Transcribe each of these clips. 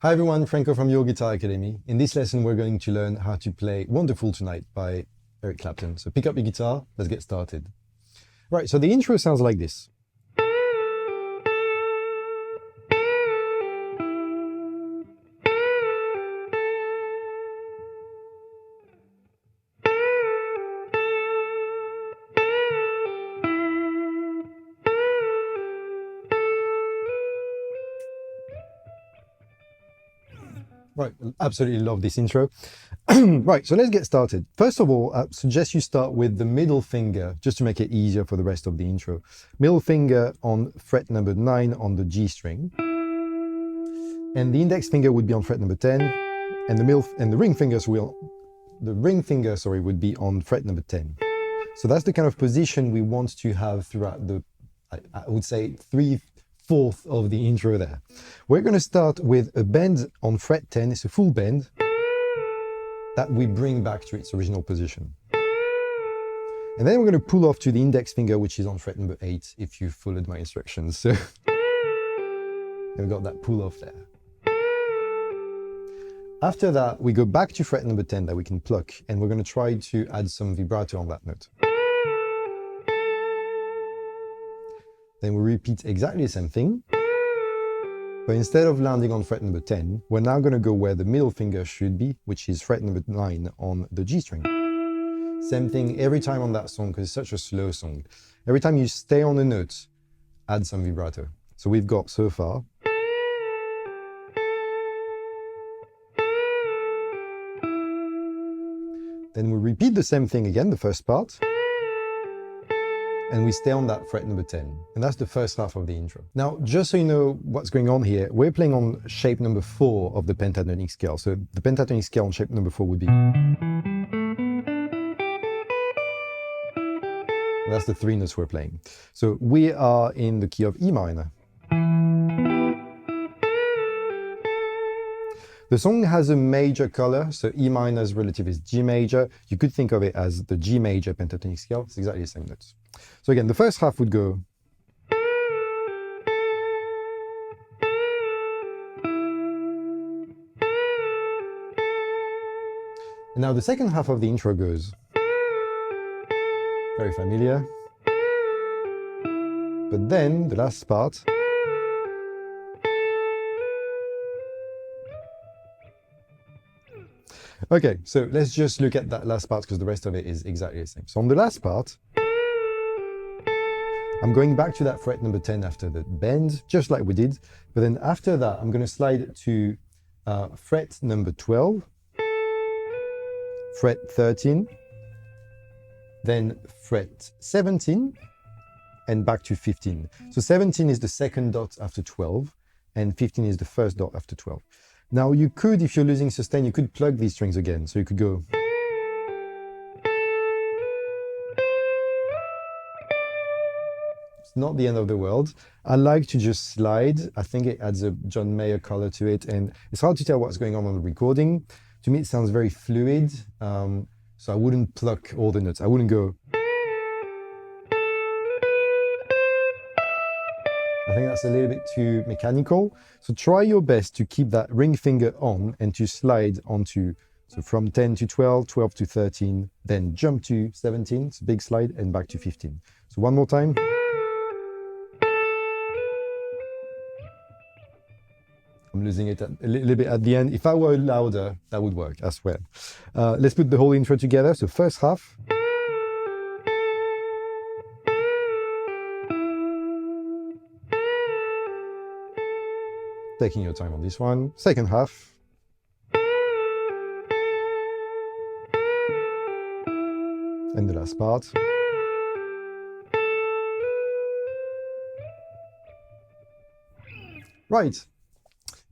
Hi everyone, Franco from Your Guitar Academy. In this lesson, we're going to learn how to play Wonderful Tonight by Eric Clapton. So pick up your guitar, let's get started. Right, so the intro sounds like this. Right, absolutely love this intro. Right, so let's get started. First of all, I suggest you start with the middle finger, just to make it easier for the rest of the intro. Middle finger on fret number 9 on the G string. And the index finger would be on fret number 10, and the ring finger would be on fret number 10. So that's the kind of position we want to have throughout the, I would say, 3/4 of the intro there. We're going to start with a bend on fret 10. It's a full bend that we bring back to its original position. And then we're going to pull off to the index finger, which is on fret number 8, if you followed my instructions. So we've got that pull off there. After that, we go back to fret number 10 that we can pluck, and we're going to try to add some vibrato on that note. Then we repeat exactly the same thing, but instead of landing on fret number 10, we're now going to go where the middle finger should be, which is fret number 9 on the G string. Same thing every time on that song, because it's such a slow song. Every time you stay on the note, add some vibrato. So we've got so far. Then we repeat the same thing again, the first part. And we stay on that fret number 10. And that's the first half of the intro. Now, just so you know what's going on here, we're playing on shape number 4 of the pentatonic scale. So the pentatonic scale on shape number 4 would be... That's the 3 notes we're playing. So we are in the key of E minor. The song has a major color, so E minor's relative is G major. You could think of it as the G major pentatonic scale. It's exactly the same notes. So again, the first half would go. And now the second half of the intro goes. Very familiar. But then the last part. Okay, so let's just look at that last part because the rest of it is exactly the same. So on the last part, I'm going back to that fret number 10 after the bend, just like we did. But then after that, I'm going to slide to fret number 12, fret 13, then fret 17, and back to 15. So 17 is the second dot after 12, and 15 is the first dot after 12. Now you could, if you're losing sustain, you could plug these strings again. So you could go. It's not the end of the world. I like to just slide. I think it adds a John Mayer color to it, and it's hard to tell what's going on the recording. To me, it sounds very fluid. So I wouldn't pluck all the notes. I wouldn't go. I think that's a little bit too mechanical. So try your best to keep that ring finger on and to slide onto, so from 10 to 12, 12 to 13, then jump to 17, it's a big slide, and back to 15. So one more time. I'm losing it a little bit at the end. If I were louder, that would work, I swear. Let's put the whole intro together. So first half. Taking your time on this one. Second half. And the last part. Right.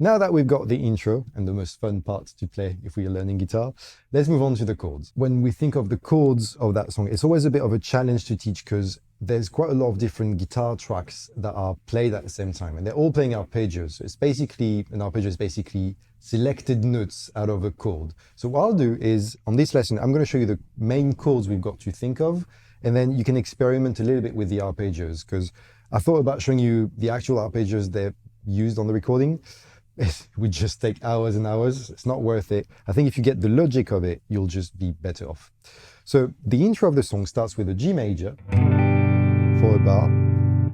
Now that we've got the intro and the most fun part to play if we are learning guitar, let's move on to the chords. When we think of the chords of that song, it's always a bit of a challenge to teach because there's quite a lot of different guitar tracks that are played at the same time, and they're all playing arpeggios. So it's basically, an arpeggio is basically selected notes out of a chord. So what I'll do is, on this lesson, I'm going to show you the main chords we've got to think of, and then you can experiment a little bit with the arpeggios, because I thought about showing you the actual arpeggios they're used on the recording, it would just take hours and hours. It's not worth it. I think if you get the logic of it, you'll just be better off. So the intro of the song starts with a G major for a bar.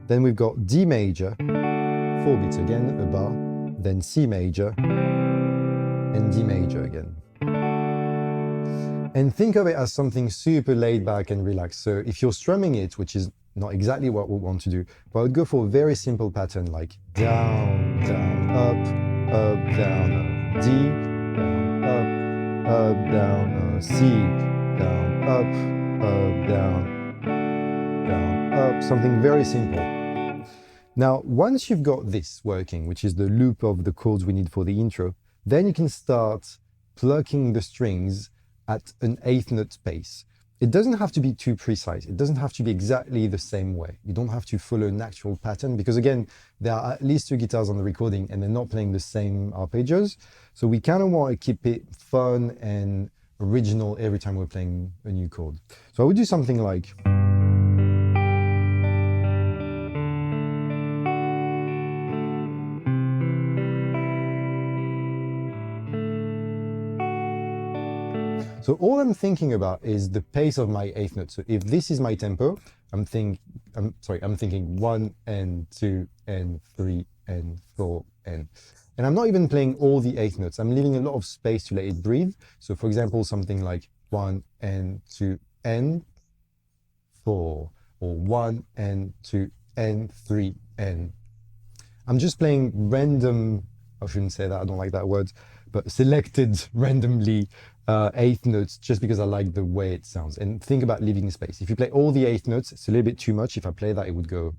Then we've got D major, 4 beats again, a bar. Then C major and D major again. And think of it as something super laid back and relaxed. So if you're strumming it, which is not exactly what we want to do, but I would go for a very simple pattern like down, down, up, down, D, down, up, down, C, down, up, down, up, something very simple. Now, once you've got this working, which is the loop of the chords we need for the intro, then you can start plucking the strings at an 8th note pace. It doesn't have to be too precise. It doesn't have to be exactly the same way. You don't have to follow an actual pattern because again, there are at least 2 guitars on the recording and they're not playing the same arpeggios. So we kind of want to keep it fun and original every time we're playing a new chord. So I would do something like... So all I'm thinking about is the pace of my 8th note. So if this is my tempo, I'm thinking 1 and 2 and 3 and 4 and I'm not even playing all the 8th notes. I'm leaving a lot of space to let it breathe. So for example, something like 1 and 2 and 4 or 1 and 2 and 3 and I'm just playing random, I shouldn't say that, I don't like that word, but selected randomly 8th notes just because I like the way it sounds. And think about leaving space. If you play all the 8th notes, it's a little bit too much. If I play that, it would go...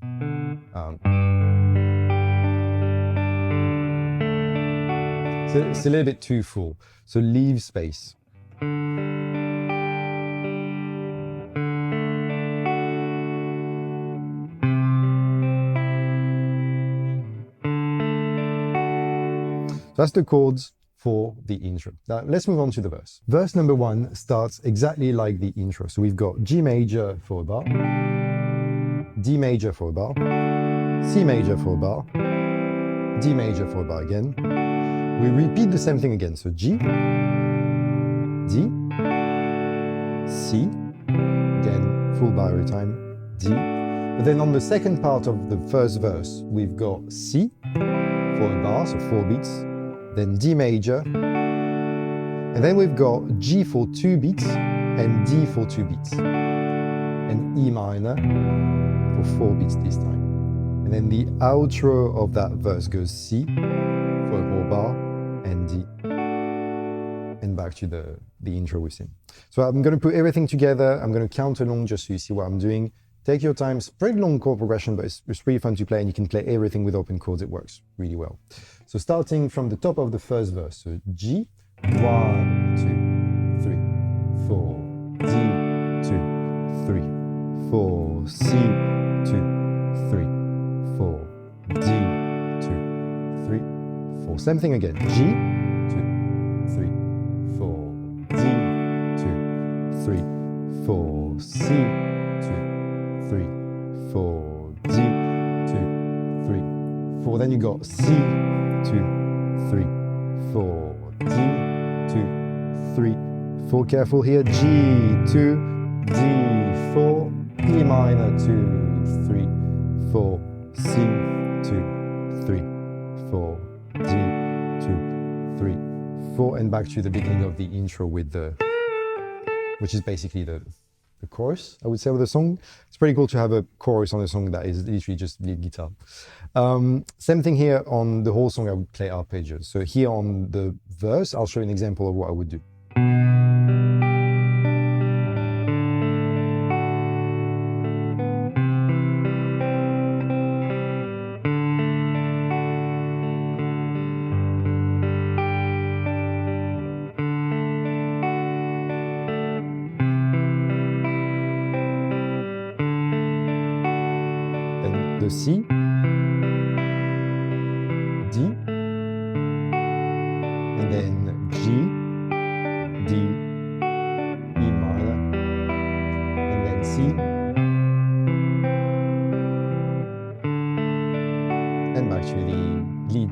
so it's a little bit too full. So leave space. So that's the chords for the intro. Now let's move on to the verse. Verse number 1 starts exactly like the intro. So we've got G major for a bar, D major for a bar, C major for a bar, D major for a bar again. We repeat the same thing again. So G, D, C, again, full bar every time, D. But then on the second part of the first verse, we've got C for a bar, so 4 beats, then D major, and then we've got G for 2 beats and D for 2 beats, and E minor for 4 beats this time. And then the outro of that verse goes C for a whole bar and D, and back to the intro we've seen. So I'm going to put everything together. I'm going to count along just so you see what I'm doing. Take your time. It's a pretty long chord progression, but it's really fun to play, and you can play everything with open chords. It works really well. So starting from the top of the first verse, so G, 1, 2, 3, 4, D, 2, 3, 4, C, 2, 3, 4, D, 2, 3, 4. Same thing again. G, 2, 3, 4, D, 2, 3, 4, C, 2, 3, 4, D, 2, 3, 4. Then you got C, 2, 3, 4, D, 2, 3, 4. Careful here. G, 2, D, 4, E minor, 2, 3, 4, C, 2, 3, 4, D, 2, 3, 4. And back to the beginning of the intro with the, which is basically the chorus, I would say, of the song. It's pretty cool to have a chorus on a song that is literally just lead guitar. Same thing here on the whole song. I would play arpeggios. So here on the verse, I'll show you an example of what I would do. The C, D, and then G, D, E minor, and then C, and back to the lead.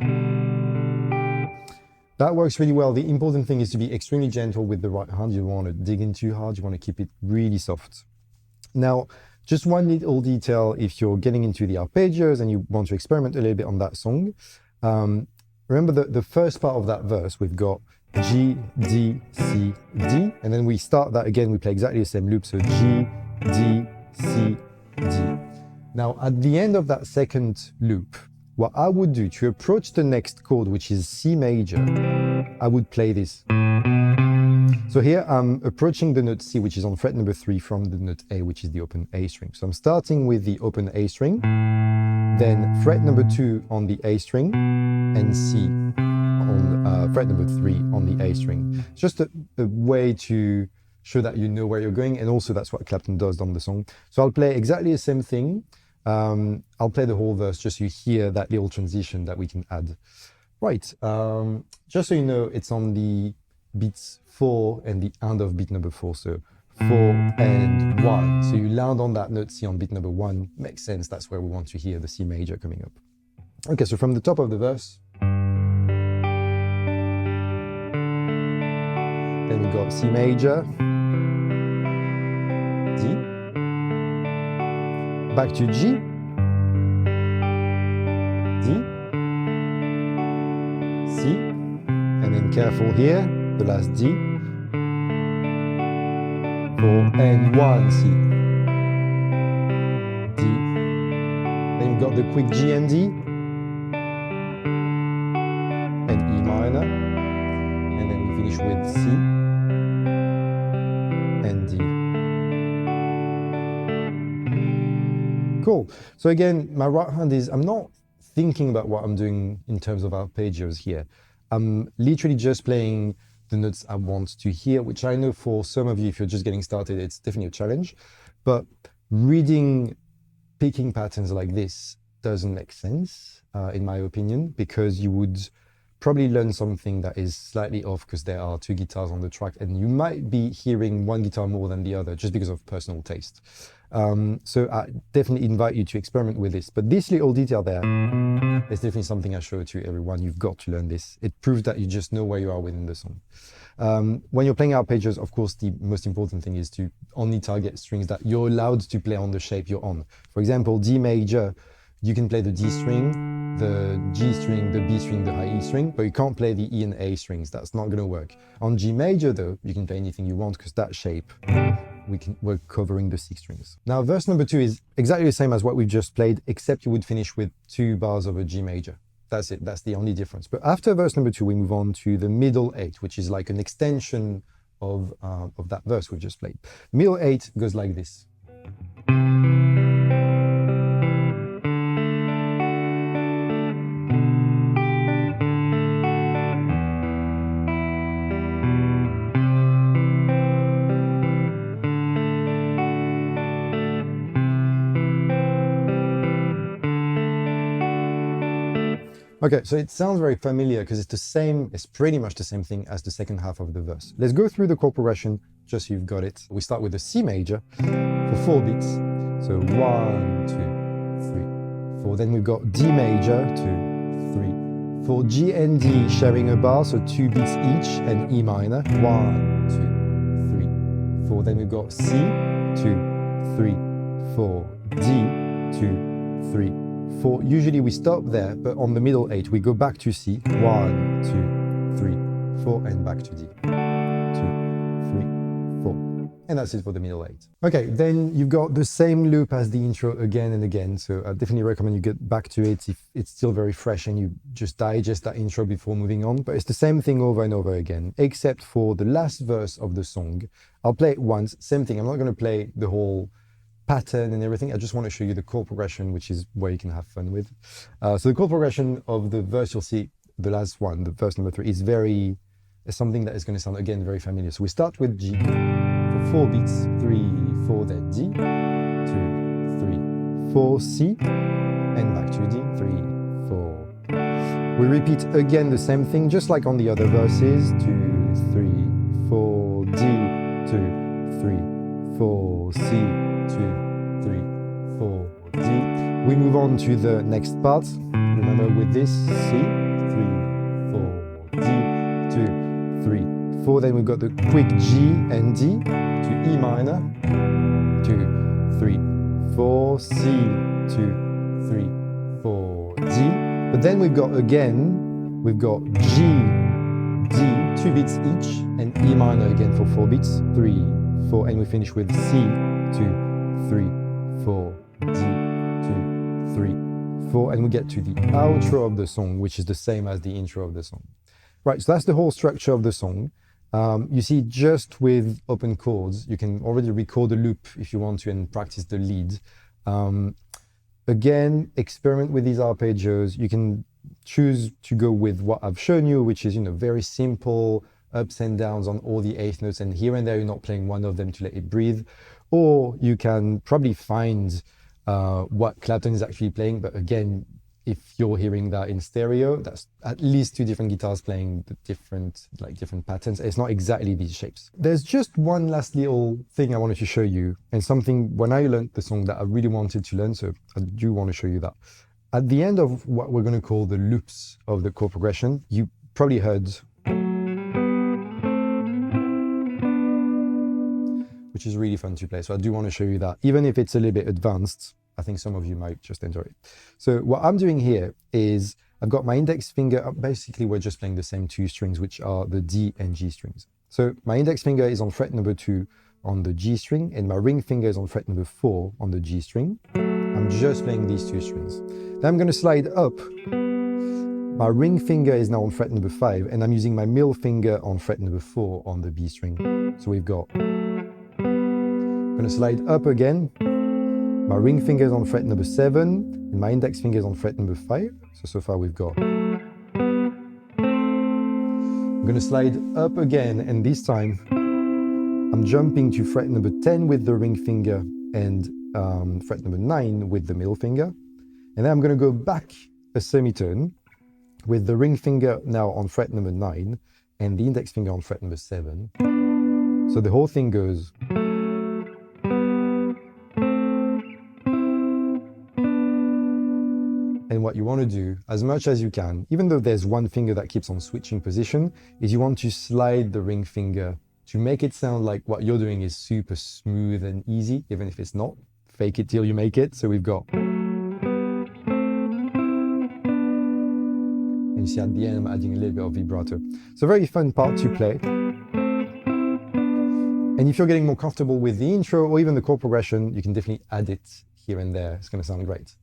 That works really well. The important thing is to be extremely gentle with the right hand. You don't want to dig in too hard. You want to keep it really soft. Now, just one little detail, if you're getting into the arpeggios and you want to experiment a little bit on that song, remember the first part of that verse, we've got G, D, C, D, and then we start that again, we play exactly the same loop, so G, D, C, D. Now, at the end of that second loop, what I would do to approach the next chord, which is C major, I would play this. So here I'm approaching the note C, which is on fret number 3 from the note A, which is the open A string. So I'm starting with the open A string, then fret number 2 on the A string, and C on fret number 3 on the A string. It's just a way to show that you know where you're going, and also that's what Clapton does on the song. So I'll play exactly the same thing. I'll play the whole verse just so you hear that little transition that we can add. Right, just so you know, it's on the beats 4 and the end of beat number 4, so 4 and 1. So you land on that note C on beat number 1, makes sense, that's where we want to hear the C major coming up. Okay, so from the top of the verse, then we've got C major, D, back to G, D, C, and then careful here, the last D, 4 and 1, C, D, then you've got the quick G and D, and E minor, and then we finish with C and D. Cool. So again, my right hand is, I'm not thinking about what I'm doing in terms of arpeggios here. I'm literally just playing the notes I want to hear, which I know for some of you, if you're just getting started, it's definitely a challenge. But reading picking patterns like this doesn't make sense, in my opinion, because you would probably learn something that is slightly off because there are 2 guitars on the track, and you might be hearing one guitar more than the other just because of personal taste. So I definitely invite you to experiment with this. But this little detail there is definitely something I show to everyone. You've got to learn this. It proves that you just know where you are within the song. When you're playing arpeggios, of course, the most important thing is to only target strings that you're allowed to play on the shape you're on. For example, D major, you can play the D string, the G string, the B string, the high E string, but you can't play the E and A strings. That's not going to work. On G major, though, you can play anything you want because that shape, we're covering the 6 strings. Now, verse number 2 is exactly the same as what we've just played, except you would finish with 2 bars of a G major. That's it. That's the only difference. But after verse number 2, we move on to the middle 8, which is like an extension of that verse we've just played. The middle 8 goes like this. Okay, so it sounds very familiar because it's pretty much the same thing as the second half of the verse. Let's go through the chord progression just so you've got it. We start with the C major for 4 beats. So 1, 2, 3, 4. Then we've got D major, 2, 3. For G and D sharing a bar, so 2 beats each, and E minor, 1, 2, 3, 4. Then we've got C, 2, 3, 4, D, 2, 3, 4. Usually we stop there, but on the middle 8, we go back to C, 1, 2, 3, 4, and back to D, 2, 3, 4. And that's it for the middle 8. Okay, then you've got the same loop as the intro again and again, so I definitely recommend you get back to it if it's still very fresh and you just digest that intro before moving on. But it's the same thing over and over again, except for the last verse of the song. I'll play it once, same thing. I'm not going to play the whole pattern and everything. I just want to show you the chord progression, which is where you can have fun with. So the chord progression of the verse, you'll see the last one, the verse number 3, is something that is going to sound again very familiar. So we start with G for 4 beats, 3, 4, then D, 2, 3, 4, C, and back to D, 3, 4. We repeat again the same thing, just like on the other verses, 2, 3, 4, D, 2, 3, 4, C, 2, 3, 4, D. We move on to the next part. Remember with this, C, 3, 4, D, 3, 4. Then we've got the quick G and D to E minor, 2, 3, 4, C, 2, 3, 4, D. But then we've got G, D, 2 beats each, and E minor again for 4 beats, 3, 4, and we finish with C, 2, 3, 4, D, 2, 3, 4, and we get to the outro of the song, which is the same as the intro of the song. Right, so that's the whole structure of the song. You see, just with open chords, you can already record a loop if you want to and practice the lead. Again, experiment with these arpeggios. You can choose to go with what I've shown you, which is, very simple ups and downs on all the eighth notes, and here and there you're not playing one of them to let it breathe. Or you can probably find what Clapton is actually playing, but again, if you're hearing that in stereo, that's at least 2 different guitars playing the different patterns. It's not exactly these shapes. There's just one last little thing I wanted to show you, and something when I learned the song that I really wanted to learn, so I do want to show you that. At the end of what we're going to call the loops of the chord progression, you probably heard, which is really fun to play. So I do want to show you that, even if it's a little bit advanced. I think some of you might just enjoy it. So what I'm doing here is I've got my index finger up. Basically, we're just playing the same 2 strings, which are the D and G strings. So my index finger is on fret number 2 on the G string, and my ring finger is on fret number 4 on the G string. I'm just playing these 2 strings. Then I'm going to slide up. My ring finger is now on fret number 5, and I'm using my middle finger on fret number 4 on the B string. So we've got, I'm going to slide up again. My ring finger is on fret number 7, and my index finger is on fret number 5. So far we've got. I'm going to slide up again, and this time I'm jumping to fret number 10 with the ring finger and fret number 9 with the middle finger. And then I'm going to go back a semitone with the ring finger now on fret number 9 and the index finger on fret number 7. So the whole thing goes. And what you want to do, as much as you can, even though there's one finger that keeps on switching position, is you want to slide the ring finger to make it sound like what you're doing is super smooth and easy, even if it's not. Fake it till you make it. So we've got. And you see at the end, I'm adding a little bit of vibrato. It's a very fun part to play. And if you're getting more comfortable with the intro or even the chord progression, you can definitely add it here and there. It's going to sound great.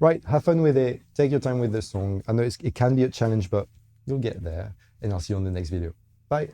Right, have fun with it. Take your time with the song. I know it can be a challenge, but you'll get there. And I'll see you on the next video. Bye.